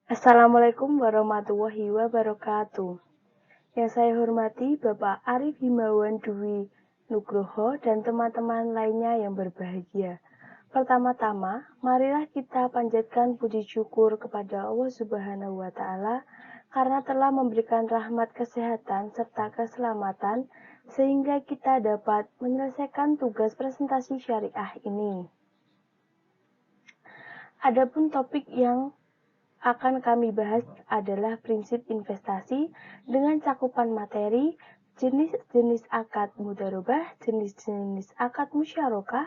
Assalamualaikum warahmatullahi wabarakatuh. Yang saya hormati Bapak Arif Himawan Dwi Nugroho dan teman-teman lainnya yang berbahagia. Pertama-tama, marilah kita panjatkan puji syukur kepada Allah Subhanahu wa Ta'ala karena telah memberikan rahmat kesehatan serta keselamatan sehingga kita dapat menyelesaikan tugas presentasi syariah ini. Adapun topik yang akan kami bahas adalah prinsip investasi dengan cakupan materi, jenis-jenis akad mudharabah, jenis-jenis akad musyarakah,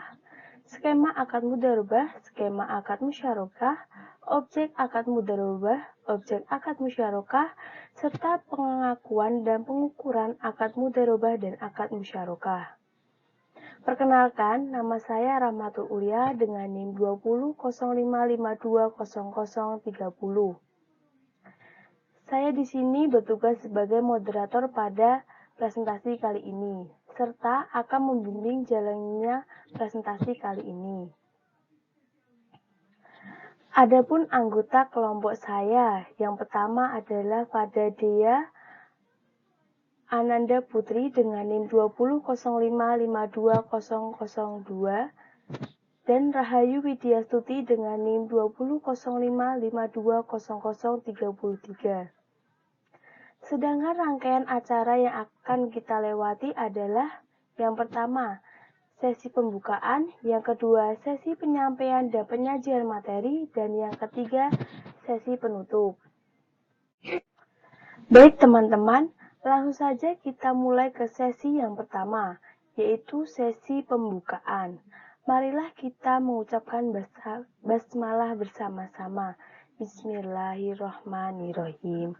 skema akad mudharabah, skema akad musyarakah, objek akad mudharabah, objek akad musyarakah, serta pengakuan dan pengukuran akad mudharabah dan akad musyarakah. Perkenalkan, nama saya Rahmatul Ulia dengan NIM 20.05520030. Saya di sini bertugas sebagai moderator pada presentasi kali ini, serta akan membimbing jalannya presentasi kali ini. Adapun anggota kelompok saya, yang pertama adalah Fada Dea Ananda Putri dengan NIM 20.05520002 dan Rahayu Widyastuti dengan NIM 20.05520033. Sedangkan rangkaian acara yang akan kita lewati adalah yang pertama, sesi pembukaan, yang kedua, sesi penyampaian dan penyajian materi, dan yang ketiga, sesi penutup. Baik teman-teman, langsung saja kita mulai ke sesi yang pertama, yaitu sesi pembukaan. Marilah kita mengucapkan basmalah bersama-sama. Bismillahirrahmanirrahim.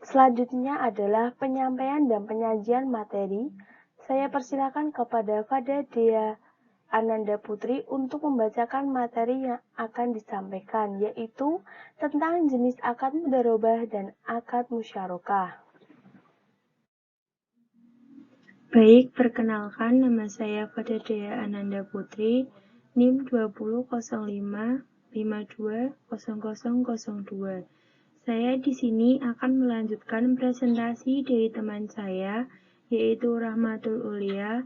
Selanjutnya adalah penyampaian dan penyajian materi. Saya persilakan kepada Fada Dea Ananda Putri untuk membacakan materi yang akan disampaikan, yaitu tentang jenis akad mudharabah dan akad musyarakah. Baik, perkenalkan nama saya Fada Dea Ananda Putri, NIM 20.05520002. Saya di sini akan melanjutkan presentasi dari teman saya, yaitu Rahmatul Ulia.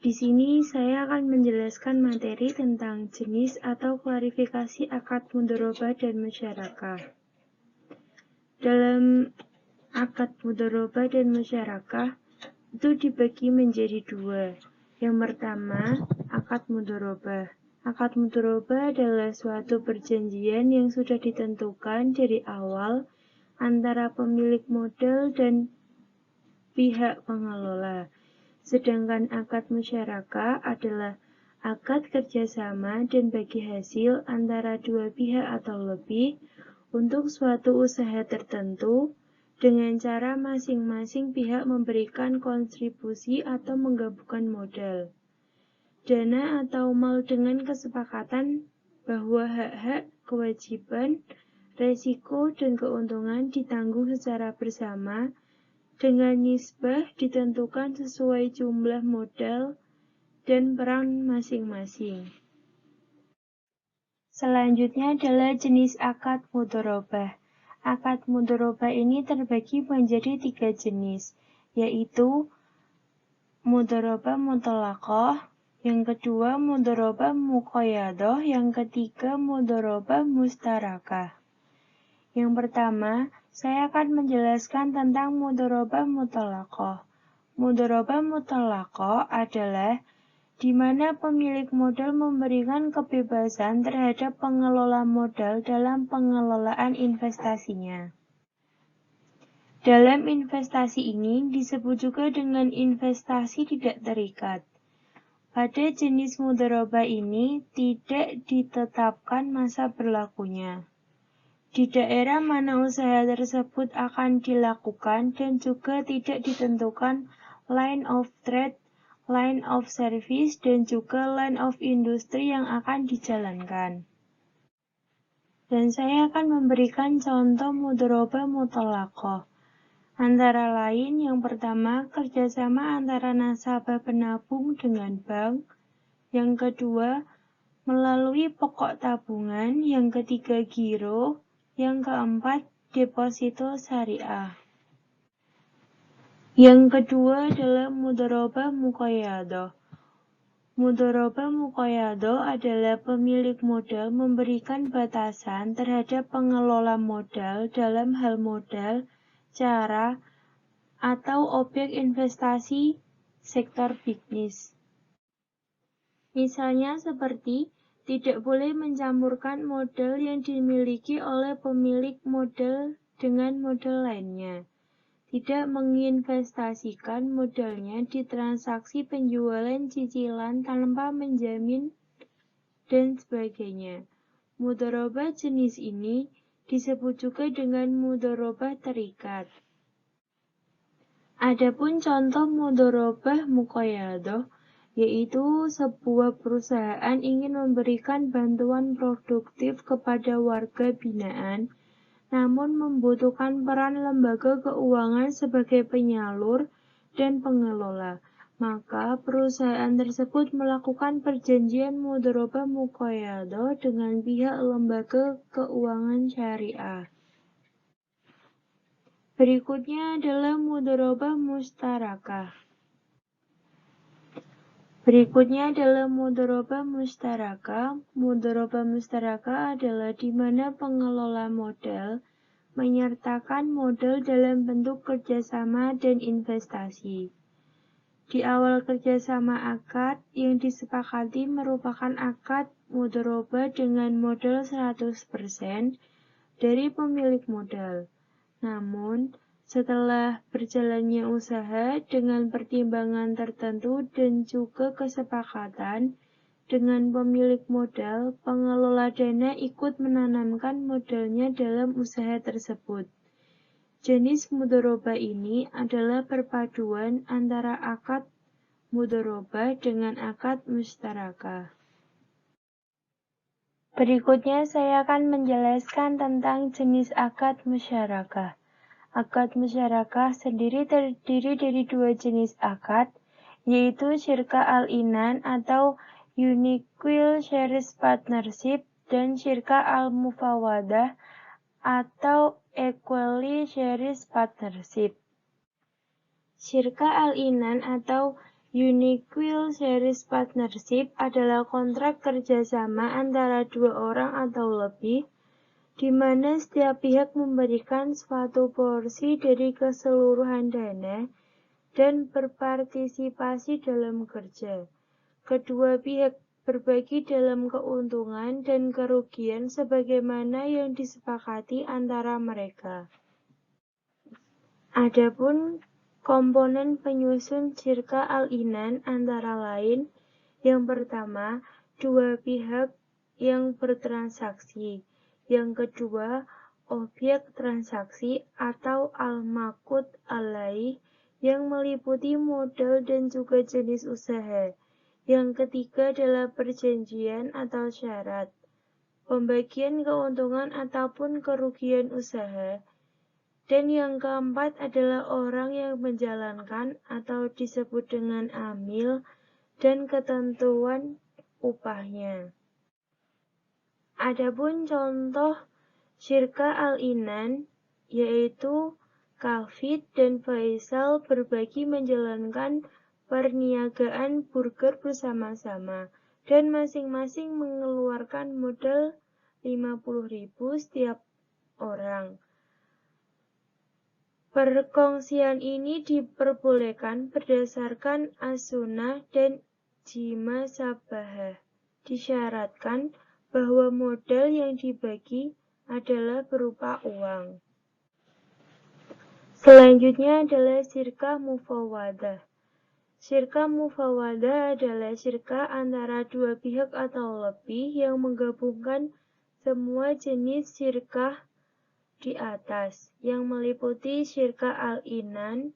Di sini saya akan menjelaskan materi tentang jenis atau klarifikasi akad mudharabah dan musyarakah. Dalam akad mudharabah dan musyarakah itu dibagi menjadi dua. Yang pertama, akad mudharabah. Akad mudharabah adalah suatu perjanjian yang sudah ditentukan dari awal antara pemilik modal dan pihak pengelola. Sedangkan akad musyarakah adalah akad kerjasama dan bagi hasil antara dua pihak atau lebih untuk suatu usaha tertentu dengan cara masing-masing pihak memberikan kontribusi atau menggabungkan modal, dana atau mal dengan kesepakatan bahwa hak-hak, kewajiban, resiko, dan keuntungan ditanggung secara bersama dengan nisbah ditentukan sesuai jumlah modal dan peran masing-masing. Selanjutnya adalah jenis akad mudharabah. Akad mudharabah ini terbagi menjadi 3 jenis, yaitu mudharabah mutlaqah, yang kedua mudharabah muqayyadah, yang ketiga mudharabah mustarakah. Yang pertama, saya akan menjelaskan tentang mudharabah mutlaqah. Mudharabah mutlaqah adalah di mana pemilik modal memberikan kebebasan terhadap pengelola modal dalam pengelolaan investasinya. Dalam investasi ini disebut juga dengan investasi tidak terikat. Pada jenis mudharabah ini tidak ditetapkan masa berlakunya. Di daerah mana usaha tersebut akan dilakukan dan juga tidak ditentukan line of trade, line of service, dan juga line of industri yang akan dijalankan. Dan saya akan memberikan contoh mudharabah mutlaqah. Antara lain, yang pertama, kerjasama antara nasabah penabung dengan bank. Yang kedua, melalui pokok tabungan. Yang ketiga, giro. Yang keempat, deposito syariah. Yang kedua adalah mudharabah muqayyadah. Mudharabah muqayyadah adalah pemilik modal memberikan batasan terhadap pengelola modal dalam hal modal, cara, atau objek investasi sektor bisnis. Misalnya seperti tidak boleh mencampurkan modal yang dimiliki oleh pemilik modal dengan modal lainnya. Tidak menginvestasikan modalnya di transaksi penjualan cicilan tanpa menjamin, dan sebagainya. Mudharabah jenis ini disebut juga dengan mudharabah terikat. Adapun contoh mudharabah muqayyadah, yaitu sebuah perusahaan ingin memberikan bantuan produktif kepada warga binaan, namun membutuhkan peran lembaga keuangan sebagai penyalur dan pengelola. Maka perusahaan tersebut melakukan perjanjian mudharabah muqayyadah dengan pihak lembaga keuangan syariah. Berikutnya adalah mudharabah mustarakah. Mudharabah mustarakah adalah di mana pengelola modal menyertakan modal dalam bentuk kerjasama dan investasi. Di awal kerjasama akad yang disepakati merupakan akad mudharabah dengan modal 100% dari pemilik modal. Namun, setelah berjalannya usaha dengan pertimbangan tertentu dan juga kesepakatan dengan pemilik modal, pengelola dana ikut menanamkan modalnya dalam usaha tersebut. Jenis mudharabah ini adalah perpaduan antara akad mudharabah dengan akad mustarakah. Berikutnya saya akan menjelaskan tentang jenis akad musyarakah. Akad musyarakah sendiri terdiri dari dua jenis akad, yaitu syirka al-inan atau Unequal Shares Partnership dan syirka al-mufawadah atau Equally Shares Partnership. Syirka al-inan atau Unequal Shares Partnership adalah kontrak kerjasama antara dua orang atau lebih, di mana setiap pihak memberikan suatu porsi dari keseluruhan dana dan berpartisipasi dalam kerja. Kedua pihak berbagi dalam keuntungan dan kerugian sebagaimana yang disepakati antara mereka. Adapun komponen penyusun syirka al-inan antara lain, yang pertama, dua pihak yang bertransaksi. Yang kedua, objek transaksi atau al-maqud alaih yang meliputi modal dan juga jenis usaha. Yang ketiga adalah perjanjian atau syarat, pembagian keuntungan ataupun kerugian usaha. Dan yang keempat adalah orang yang menjalankan atau disebut dengan amil dan ketentuan upahnya. Adapun contoh syirka al-inan, yaitu Khalid dan Faisal berbagi menjalankan perniagaan burger bersama-sama dan masing-masing mengeluarkan modal 50.000 setiap orang. Perkongsian ini diperbolehkan berdasarkan as-sunnah dan jima sabahah. Disyaratkan bahwa modal yang dibagi adalah berupa uang. Selanjutnya adalah syirka mufawadah. Syirka mufawadah adalah syirka antara dua pihak atau lebih yang menggabungkan semua jenis syirkah di atas, yang meliputi syirka al-inan,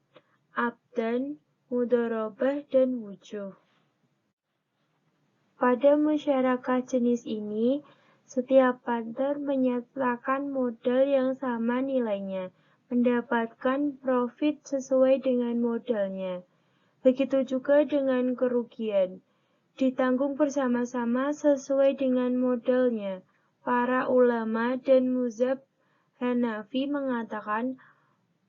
abdan, mudharabah, dan wujuh. Pada musyarakah jenis ini, setiap partner menyertakan modal yang sama nilainya, mendapatkan profit sesuai dengan modalnya. Begitu juga dengan kerugian, ditanggung bersama-sama sesuai dengan modalnya. Para ulama dan muzhab Hanafi mengatakan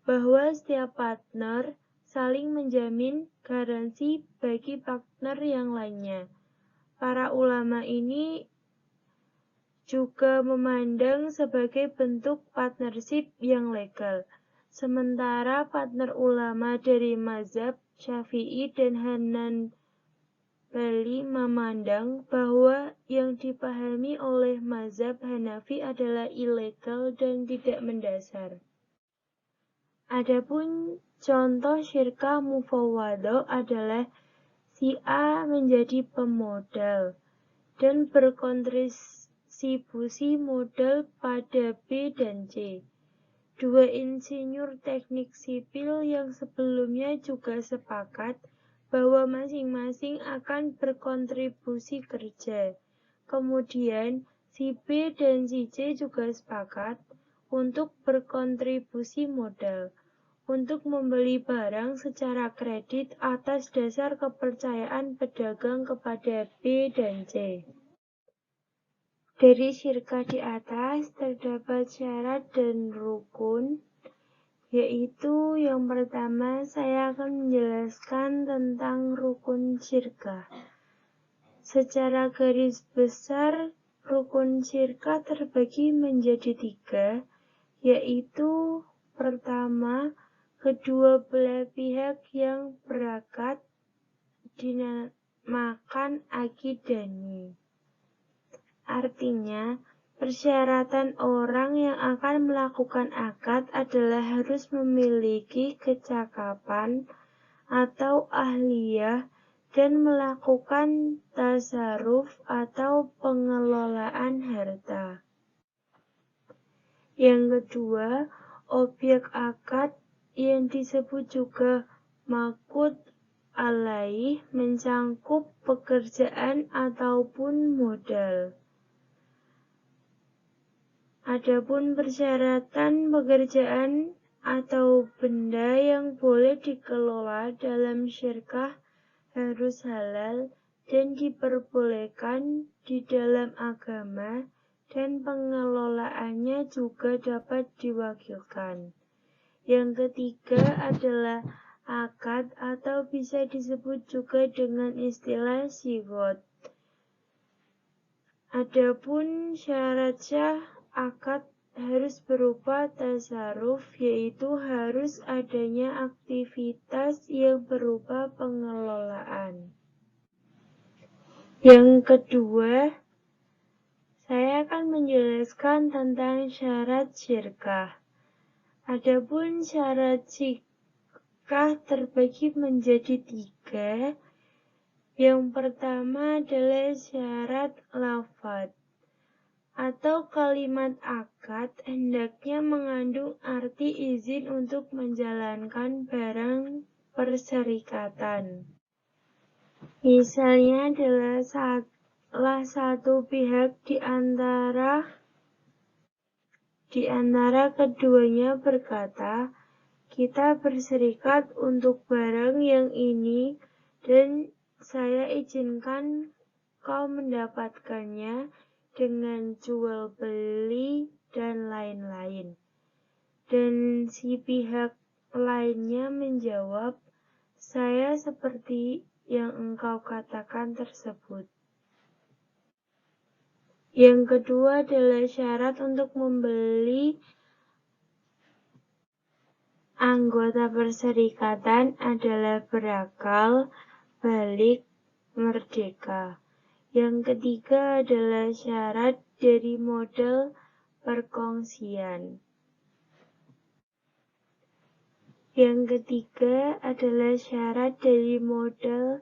bahwa setiap partner saling menjamin garansi bagi partner yang lainnya. Para ulama ini juga memandang sebagai bentuk partnership yang legal. Sementara partner ulama dari mazhab Syafi'i dan Hanbali memandang bahwa yang dipahami oleh mazhab Hanafi adalah ilegal dan tidak mendasar. Adapun contoh syirkah mufawwadhah adalah si A menjadi pemodal dan berkontribusi modal pada B dan C. Dua insinyur teknik sipil yang sebelumnya juga sepakat bahwa masing-masing akan berkontribusi kerja. Kemudian si B dan si C juga sepakat untuk berkontribusi modal untuk membeli barang secara kredit atas dasar kepercayaan pedagang kepada B dan C. Dari syirkah di atas terdapat syarat dan rukun, yaitu yang pertama saya akan menjelaskan tentang rukun syirkah. Secara garis besar, rukun syirkah terbagi menjadi 3, yaitu pertama, kedua belah pihak yang berakad dinamakan akidani. Artinya, persyaratan orang yang akan melakukan akad adalah harus memiliki kecakapan atau ahliyah dan melakukan tasarruf atau pengelolaan harta. Yang kedua, objek akad yang disebut juga maqud alaih mencangkup pekerjaan ataupun modal. Adapun persyaratan pekerjaan atau benda yang boleh dikelola dalam syirkah harus halal dan diperbolehkan di dalam agama, dan pengelolaannya juga dapat diwakilkan. Yang ketiga adalah akad atau bisa disebut juga dengan istilah sigot. Adapun syarat sah akad harus berupa tasarruf, yaitu harus adanya aktivitas yang berupa pengelolaan. Yang kedua, saya akan menjelaskan tentang syarat syirkah. Adapun syarat syirkah terbagi menjadi 3. Yang pertama adalah syarat lafadz atau kalimat akad hendaknya mengandung arti izin untuk menjalankan barang perserikatan. Misalnya adalah salah satu pihak di antara keduanya berkata, kita berserikat untuk barang yang ini dan saya izinkan kau mendapatkannya dengan jual beli dan lain-lain. Dan si pihak lainnya menjawab, saya seperti yang engkau katakan tersebut. Yang kedua adalah syarat untuk membeli anggota perserikatan adalah berakal, balik, merdeka. Yang ketiga adalah syarat dari model perkongsian. Yang ketiga adalah syarat dari model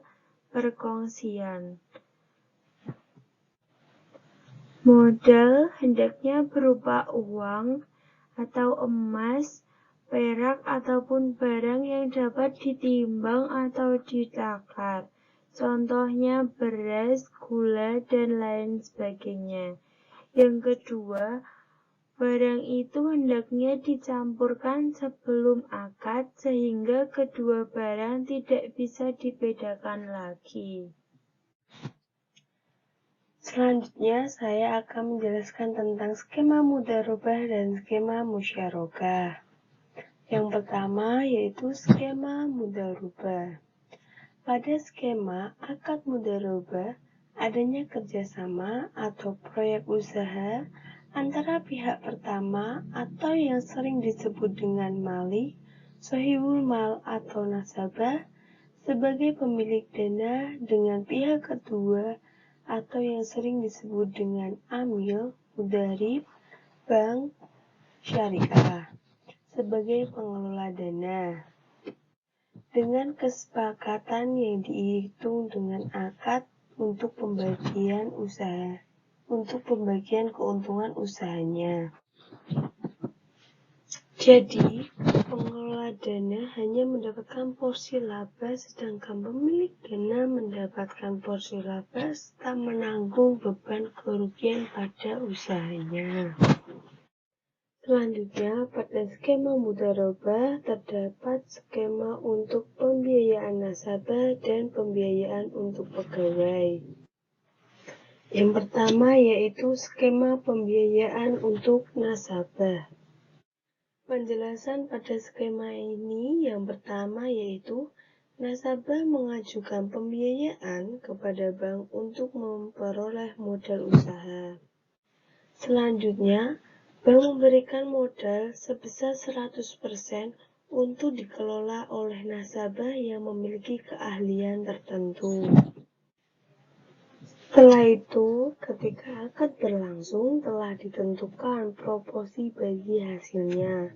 perkongsian. Modal hendaknya berupa uang atau emas, perak ataupun barang yang dapat ditimbang atau ditakar. Contohnya beras, gula, dan lain sebagainya. Yang kedua, barang itu hendaknya dicampurkan sebelum akad sehingga kedua barang tidak bisa dibedakan lagi. Selanjutnya, saya akan menjelaskan tentang skema mudharabah dan skema musyarokah. Yang pertama yaitu skema mudharabah. Pada skema akad mudharabah, adanya kerjasama atau proyek usaha antara pihak pertama atau yang sering disebut dengan malik, sohibul mal atau nasabah sebagai pemilik dana dengan pihak kedua atau yang sering disebut dengan amil, mudharib, bank, syariah sebagai pengelola dana. Dengan kesepakatan yang dihitung dengan akad untuk pembagian keuntungan usahanya. Jadi, pengelola dana hanya mendapatkan porsi laba, sedangkan pemilik dana mendapatkan porsi laba serta menanggung beban kerugian pada usahanya. Selanjutnya, pada skema mudharabah terdapat skema untuk pembiayaan nasabah dan pembiayaan untuk pegawai. Yang pertama yaitu skema pembiayaan untuk nasabah. Penjelasan pada skema ini yang pertama yaitu nasabah mengajukan pembiayaan kepada bank untuk memperoleh modal usaha. Selanjutnya, bank memberikan modal sebesar 100% untuk dikelola oleh nasabah yang memiliki keahlian tertentu. Setelah itu, ketika akad berlangsung, telah ditentukan proporsi bagi hasilnya.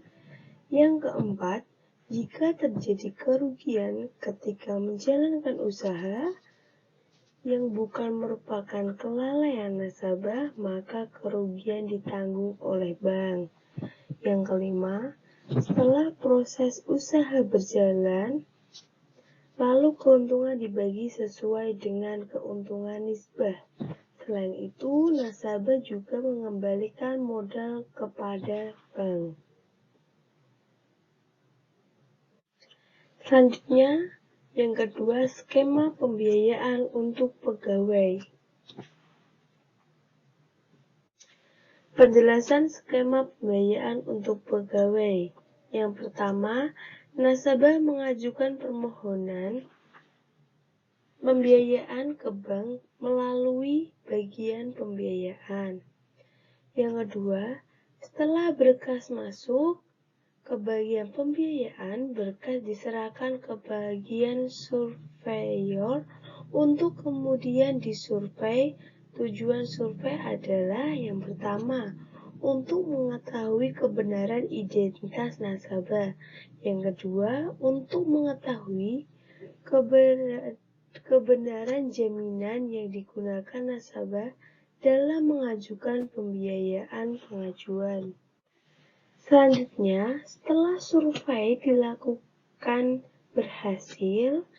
Yang keempat, jika terjadi kerugian ketika menjalankan usaha yang bukan merupakan kelalaian nasabah, maka kerugian ditanggung oleh bank. Yang kelima, setelah proses usaha berjalan, lalu keuntungan dibagi sesuai dengan keuntungan nisbah. Selain itu, nasabah juga mengembalikan modal kepada bank. Selanjutnya, yang kedua, skema pembiayaan untuk pegawai. Penjelasan skema pembiayaan untuk pegawai. Yang pertama, nasabah mengajukan permohonan pembiayaan ke bank melalui bagian pembiayaan. Yang kedua, setelah berkas masuk ke bagian pembiayaan, berkas diserahkan ke bagian surveyor untuk kemudian disurvei. Tujuan survei adalah yang pertama, untuk mengetahui kebenaran identitas nasabah. Yang kedua, untuk mengetahui kebenaran jaminan yang digunakan nasabah dalam mengajukan pembiayaan pengajuan. Selanjutnya, setelah survei dilakukan berhasil,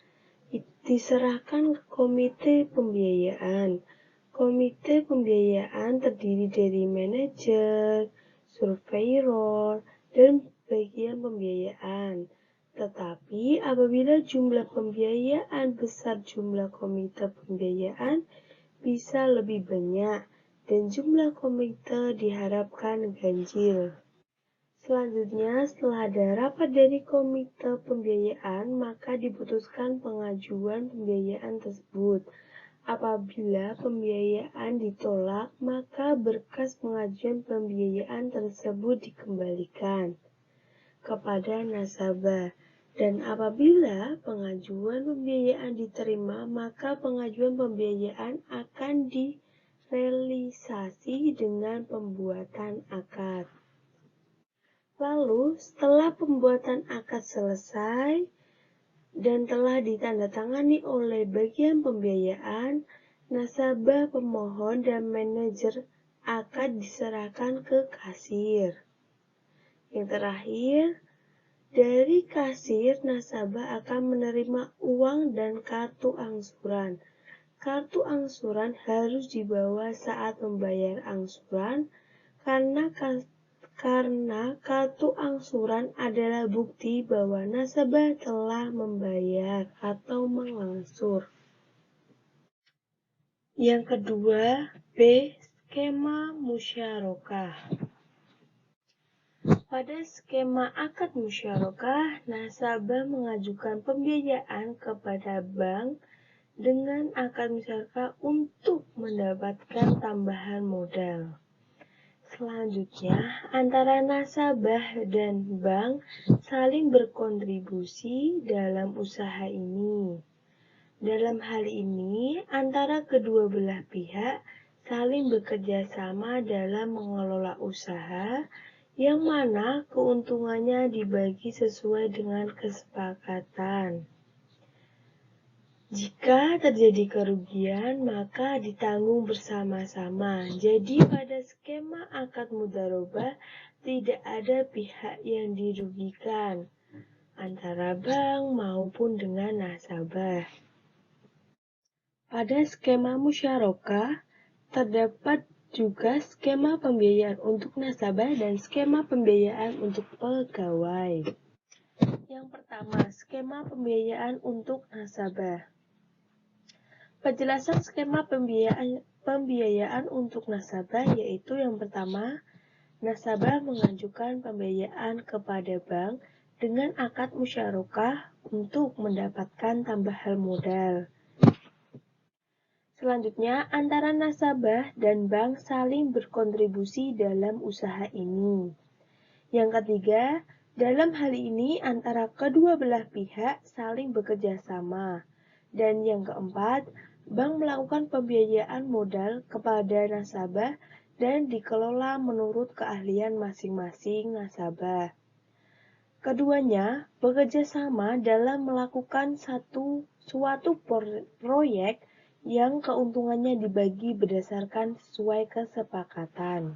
diserahkan ke komite pembiayaan. Komite pembiayaan terdiri dari manajer, surveyor, dan bagian pembiayaan. Tetapi apabila jumlah pembiayaan besar, jumlah komite pembiayaan bisa lebih banyak dan jumlah komite diharapkan ganjil. Selanjutnya, setelah ada rapat dari komite pembiayaan, maka diputuskan pengajuan pembiayaan tersebut. Apabila pembiayaan ditolak, maka berkas pengajuan pembiayaan tersebut dikembalikan kepada nasabah. Dan apabila pengajuan pembiayaan diterima, maka pengajuan pembiayaan akan direalisasi dengan pembuatan akad. Lalu, setelah pembuatan akad selesai dan telah ditandatangani oleh bagian pembiayaan, nasabah, pemohon, dan manajer akad diserahkan ke kasir. Yang terakhir, dari kasir, nasabah akan menerima uang dan kartu angsuran. Kartu angsuran harus dibawa saat membayar angsuran karena kartu angsuran adalah bukti bahwa nasabah telah membayar atau mengangsur. Yang kedua, B. Skema musyarakah. Pada skema akad musyarakah, nasabah mengajukan pembiayaan kepada bank dengan akad musyarakah untuk mendapatkan tambahan modal. Selanjutnya, antara nasabah dan bank saling berkontribusi dalam usaha ini. Dalam hal ini, antara kedua belah pihak saling bekerja sama dalam mengelola usaha, yang mana keuntungannya dibagi sesuai dengan kesepakatan. Jika terjadi kerugian, maka ditanggung bersama-sama. Jadi pada skema akad mudharabah tidak ada pihak yang dirugikan antara bank maupun dengan nasabah. Pada skema musyarakah terdapat juga skema pembiayaan untuk nasabah dan skema pembiayaan untuk pegawai. Yang pertama, skema pembiayaan untuk nasabah. Penjelasan skema pembiayaan untuk nasabah yaitu yang pertama, nasabah mengajukan pembiayaan kepada bank dengan akad musyarakah untuk mendapatkan tambahan modal. Selanjutnya, antara nasabah dan bank saling berkontribusi dalam usaha ini. Yang ketiga, dalam hal ini antara kedua belah pihak saling bekerja sama. Dan yang keempat, bank melakukan pembiayaan modal kepada nasabah dan dikelola menurut keahlian masing-masing nasabah. Keduanya bekerja sama dalam melakukan suatu proyek yang keuntungannya dibagi berdasarkan sesuai kesepakatan.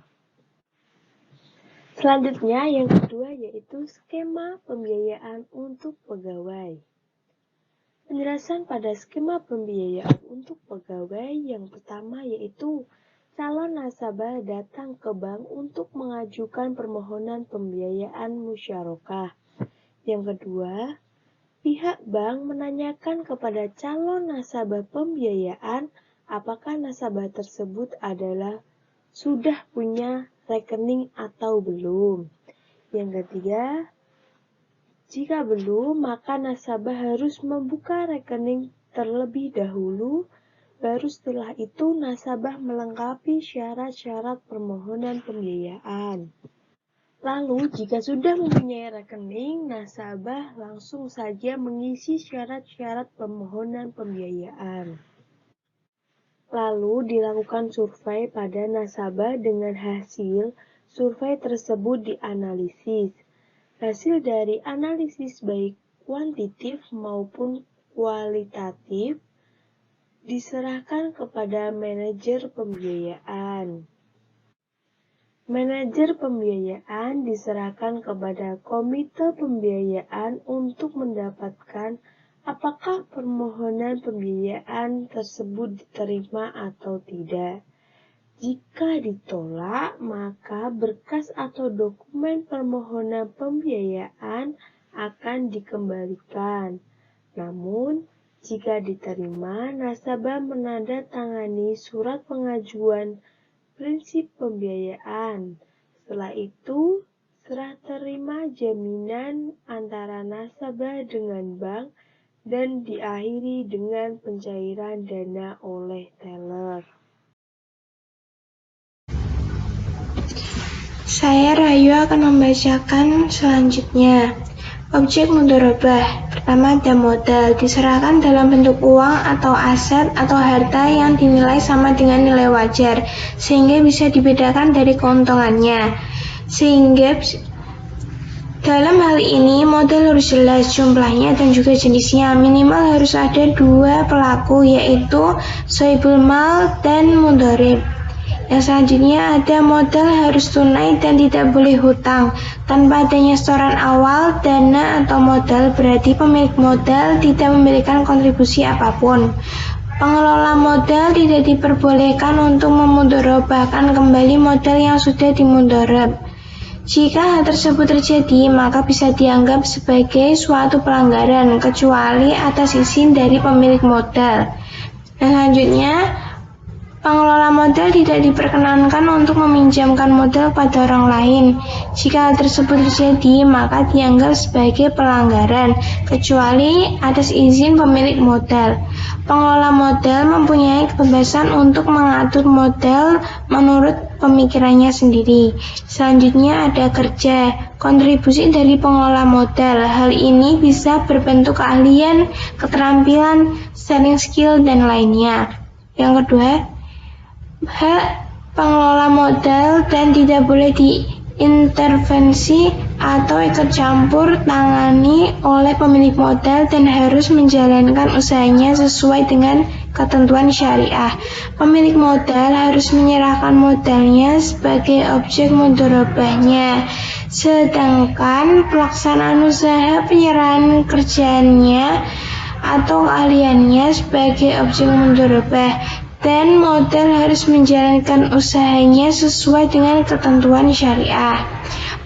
Selanjutnya, yang kedua yaitu skema pembiayaan untuk pegawai. Penjelasan pada skema pembiayaan untuk pegawai yang pertama yaitu calon nasabah datang ke bank untuk mengajukan permohonan pembiayaan musyarakah. Yang kedua, pihak bank menanyakan kepada calon nasabah pembiayaan apakah nasabah tersebut sudah punya rekening atau belum. Yang ketiga, jika belum, maka nasabah harus membuka rekening terlebih dahulu, baru setelah itu nasabah melengkapi syarat-syarat permohonan pembiayaan. Lalu, jika sudah mempunyai rekening, nasabah langsung saja mengisi syarat-syarat permohonan pembiayaan. Lalu, dilakukan survei pada nasabah dengan hasil survei tersebut dianalisis. Hasil dari analisis baik kuantitatif maupun kualitatif diserahkan kepada manajer pembiayaan. Manajer pembiayaan diserahkan kepada komite pembiayaan untuk mendapatkan apakah permohonan pembiayaan tersebut diterima atau tidak. Jika ditolak, maka berkas atau dokumen permohonan pembiayaan akan dikembalikan. Namun, jika diterima, nasabah menandatangani surat pengajuan prinsip pembiayaan. Setelah itu, serah terima jaminan antara nasabah dengan bank dan diakhiri dengan pencairan dana oleh teller. Saya Rayu akan membacakan selanjutnya. Objek mudharabah. Pertama ada modal, diserahkan dalam bentuk uang atau aset atau harta yang dinilai sama dengan nilai wajar, sehingga bisa dibedakan dari keuntungannya. Sehingga dalam hal ini modal harus jelas jumlahnya dan juga jenisnya. Minimal harus ada dua pelaku, yaitu sohibul mal dan mudharib. Yang selanjutnya ada modal harus tunai dan tidak boleh hutang. Tanpa adanya setoran awal, dana atau modal, berarti pemilik modal tidak memberikan kontribusi apapun. Pengelola modal tidak diperbolehkan untuk memudharabahkan kembali modal yang sudah dimudharab. Jika hal tersebut terjadi, maka bisa dianggap sebagai suatu pelanggaran, kecuali atas izin dari pemilik modal. Dan selanjutnya, Pengelola modal tidak diperkenankan untuk meminjamkan modal pada orang lain. Jika hal tersebut terjadi, maka dianggap sebagai pelanggaran, kecuali atas izin pemilik modal. Pengelola modal mempunyai kebebasan untuk mengatur modal menurut pemikirannya sendiri. Selanjutnya ada kerja, kontribusi dari pengelola modal. Hal ini bisa berbentuk keahlian, keterampilan, selling skill, dan lainnya. Yang kedua, hak pengelola modal dan tidak boleh diintervensi atau ikut campur tangani oleh pemilik modal dan harus menjalankan usahanya sesuai dengan ketentuan syariah. Pemilik modal harus menyerahkan modalnya sebagai objek mudharabahnya, sedangkan pelaksanaan usaha penyerahan kerjaannya atau keahliannya sebagai objek mudharabah, dan modal harus menjalankan usahanya sesuai dengan ketentuan syariah.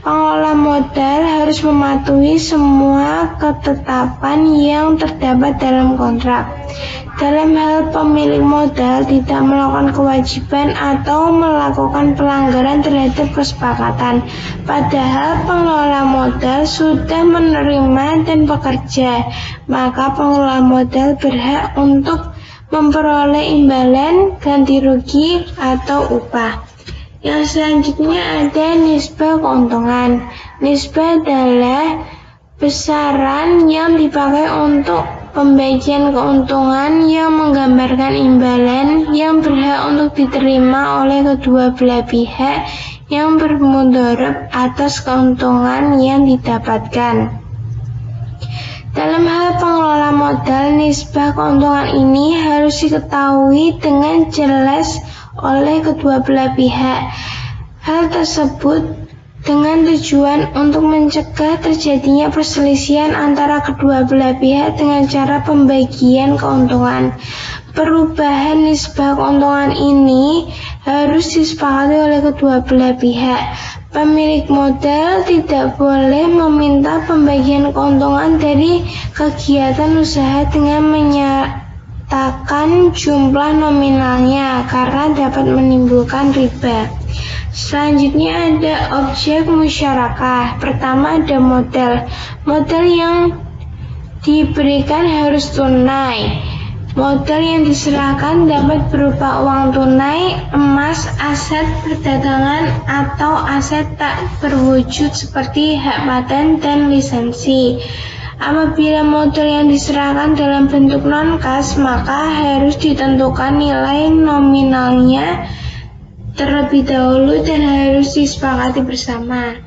Pengelola modal harus mematuhi semua ketetapan yang terdapat dalam kontrak. Dalam hal pemilik modal tidak melakukan kewajiban atau melakukan pelanggaran terhadap kesepakatan, padahal pengelola modal sudah menerima dan bekerja, maka pengelola modal berhak untuk memperoleh imbalan, ganti rugi, atau upah. Yang selanjutnya ada nisbah keuntungan. Nisbah adalah besaran yang dipakai untuk pembagian keuntungan yang menggambarkan imbalan yang berhak untuk diterima oleh kedua belah pihak yang bermudharab atas keuntungan yang didapatkan. Dalam hal pengelola modal, nisbah keuntungan ini harus diketahui dengan jelas oleh kedua belah pihak. Hal tersebut dengan tujuan untuk mencegah terjadinya perselisihan antara kedua belah pihak dengan cara pembagian keuntungan. Perubahan nisbah keuntungan ini harus disepakati oleh kedua belah pihak. Pemilik modal tidak boleh meminta pembagian keuntungan dari kegiatan usaha dengan menyatakan jumlah nominalnya karena dapat menimbulkan riba. Selanjutnya ada objek musyarakah. Pertama ada modal. Modal yang diberikan harus tunai. Modal yang diserahkan dapat berupa uang tunai, emas, aset perdagangan, atau aset tak berwujud seperti hak paten dan lisensi. Apabila modal yang diserahkan dalam bentuk non-kas, maka harus ditentukan nilai nominalnya terlebih dahulu dan harus disepakati bersama.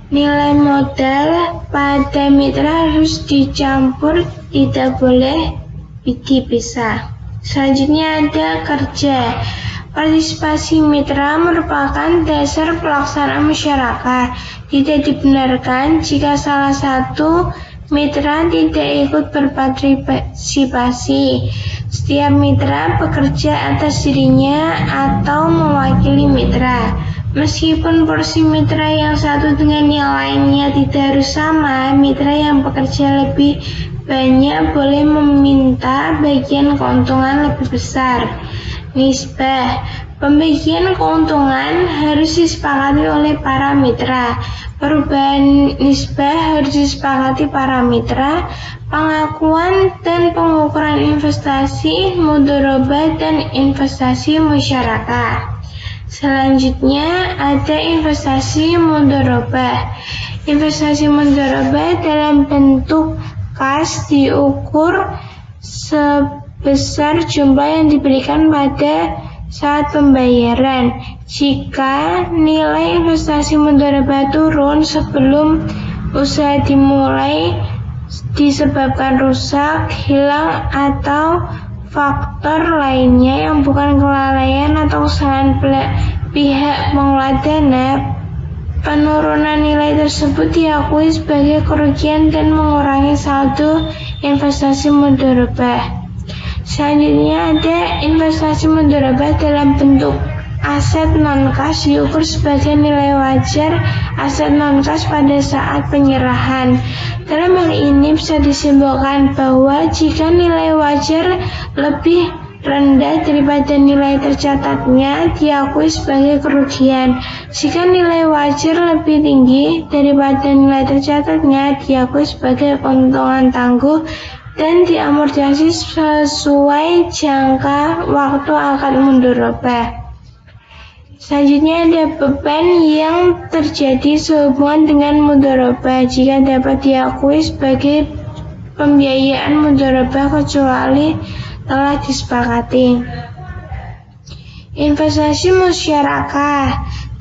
Nilai modal pada mitra harus dicampur, tidak boleh dipisah. Selanjutnya ada kerja. Partisipasi mitra merupakan dasar pelaksanaan musyarakah. Tidak dibenarkan jika salah satu mitra tidak ikut berpartisipasi. Setiap mitra bekerja atas dirinya atau mewakili mitra. Meskipun porsi mitra yang satu dengan yang lainnya tidak harus sama, mitra yang bekerja lebih banyak boleh meminta bagian keuntungan lebih besar. Nisbah. Pembagian keuntungan harus disepakati oleh para mitra. Perubahan nisbah harus disepakati para mitra. Pengakuan dan pengukuran investasi mudharabah dan investasi musyarakah. Selanjutnya ada investasi mudharabah. Investasi mudharabah dalam bentuk kas diukur sebesar jumlah yang diberikan pada saat pembayaran. Jika nilai investasi mudharabah turun sebelum usaha dimulai disebabkan rusak, hilang, atau faktor lainnya yang bukan kelalaian atau kesalahan pihak pengelola dana, penurunan nilai tersebut diakui sebagai kerugian dan mengurangi saldo investasi mudharabah. Selanjutnya ada investasi mudharabah dalam bentuk aset non-kas diukur sebagai nilai wajar aset non-kas pada saat penyerahan. Dalam hal ini bisa disimpulkan bahwa jika nilai wajar lebih rendah daripada nilai tercatatnya diakui sebagai kerugian. Jika nilai wajar lebih tinggi daripada nilai tercatatnya diakui sebagai keuntungan tangguh dan diamortisasi sesuai jangka waktu akad mundur robah. Selanjutnya ada beban yang terjadi sehubungan dengan mudharabah jika dapat diakui sebagai pembiayaan mudharabah kecuali telah disepakati. Investasi musyarakah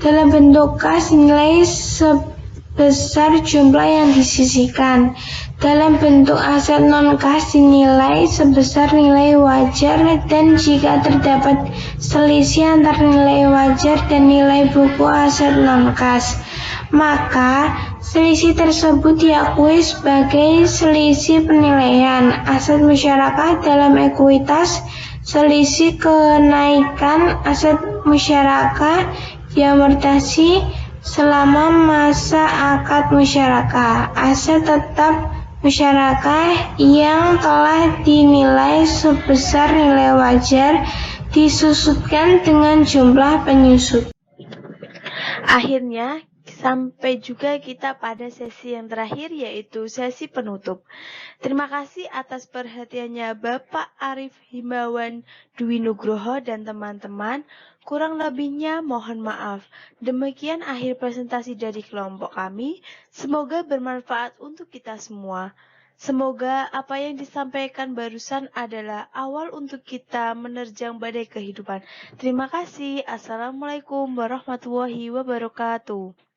dalam bentuk kas nilai sebesar jumlah yang disisihkan. Dalam bentuk aset non-kas dinilai sebesar nilai wajar dan jika terdapat selisih antara nilai wajar dan nilai buku aset non-kas, maka selisih tersebut diakui sebagai selisih penilaian aset musyarakah dalam ekuitas. Selisih kenaikan aset musyarakah diamortisasi selama masa akad musyarakah. Aset tetap musyarakah yang telah dinilai sebesar nilai wajar disusutkan dengan jumlah penyusut. Akhirnya, sampai juga kita pada sesi yang terakhir, yaitu sesi penutup. Terima kasih atas perhatiannya Bapak Arif Himawan Dwi Nugroho dan teman-teman. Kurang lebihnya mohon maaf. Demikian akhir presentasi dari kelompok kami. Semoga bermanfaat untuk kita semua. Semoga apa yang disampaikan barusan adalah awal untuk kita menerjang badai kehidupan. Terima kasih. Assalamualaikum warahmatullahi wabarakatuh.